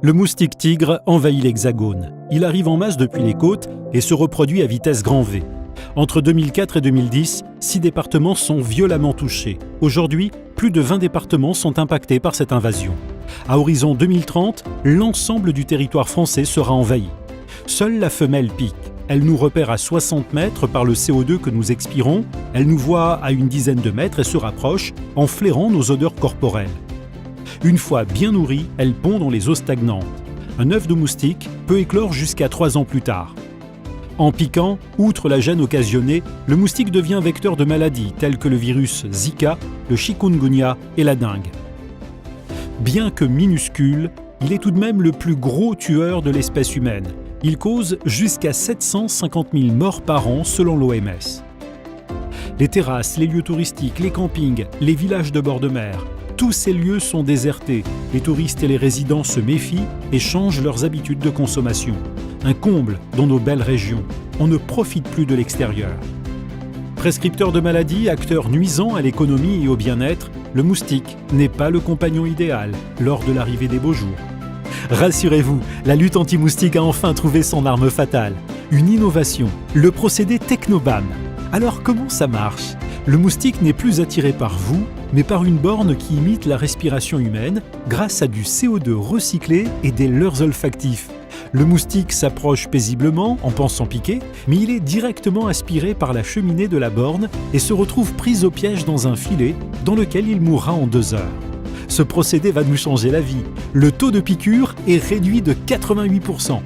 Le moustique tigre envahit l'Hexagone. Il arrive en masse depuis les côtes et se reproduit à vitesse grand V. Entre 2004 et 2010, 6 départements sont violemment touchés. Aujourd'hui, plus de 20 départements sont impactés par cette invasion. À horizon 2030, l'ensemble du territoire français sera envahi. Seule la femelle pique. Elle nous repère à 60 mètres par le CO2 que nous expirons, elle nous voit à une dizaine de mètres et se rapproche en flairant nos odeurs corporelles. Une fois bien nourrie, elle pond dans les eaux stagnantes. Un œuf de moustique peut éclore jusqu'à 3 ans plus tard. En piquant, outre la gêne occasionnée, le moustique devient vecteur de maladies telles que le virus Zika, le chikungunya et la dengue. Bien que minuscule, il est tout de même le plus gros tueur de l'espèce humaine. Il cause jusqu'à 750 000 morts par an selon l'OMS. Les terrasses, les lieux touristiques, les campings, les villages de bord de mer, tous ces lieux sont désertés. Les touristes et les résidents se méfient et changent leurs habitudes de consommation. Un comble dans nos belles régions. On ne profite plus de l'extérieur. Prescripteur de maladies, acteur nuisant à l'économie et au bien-être, le moustique n'est pas le compagnon idéal lors de l'arrivée des beaux jours. Rassurez-vous, la lutte anti-moustique a enfin trouvé son arme fatale. Une innovation, le procédé Technobam. Alors comment ça marche ? Le moustique n'est plus attiré par vous, mais par une borne qui imite la respiration humaine grâce à du CO2 recyclé et des leurres olfactifs. Le moustique s'approche paisiblement en pensant piquer, mais il est directement aspiré par la cheminée de la borne et se retrouve pris au piège dans un filet dans lequel il mourra en 2 heures. Ce procédé va nous changer la vie. Le taux de piqûre est réduit de 88%.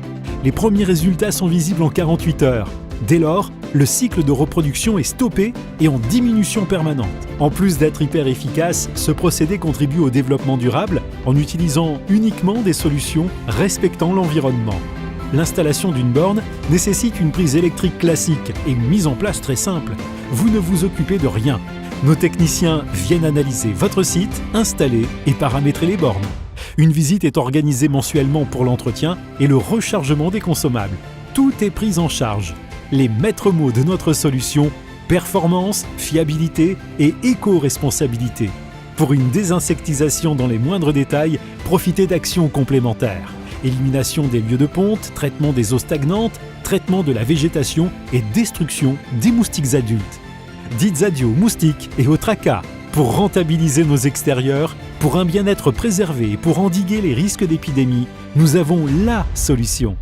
Les premiers résultats sont visibles en 48 heures. Dès lors, le cycle de reproduction est stoppé et en diminution permanente. En plus d'être hyper efficace, ce procédé contribue au développement durable en utilisant uniquement des solutions respectant l'environnement. L'installation d'une borne nécessite une prise électrique classique et une mise en place très simple. Vous ne vous occupez de rien. Nos techniciens viennent analyser votre site, installer et paramétrer les bornes. Une visite est organisée mensuellement pour l'entretien et le rechargement des consommables. Tout est pris en charge. Les maîtres mots de notre solution, performance, fiabilité et éco-responsabilité. Pour une désinsectisation dans les moindres détails, profitez d'actions complémentaires. Élimination des lieux de ponte, traitement des eaux stagnantes, traitement de la végétation et destruction des moustiques adultes. Dites adieu aux moustiques et aux tracas. Pour rentabiliser nos extérieurs, pour un bien-être préservé et pour endiguer les risques d'épidémie, nous avons la solution.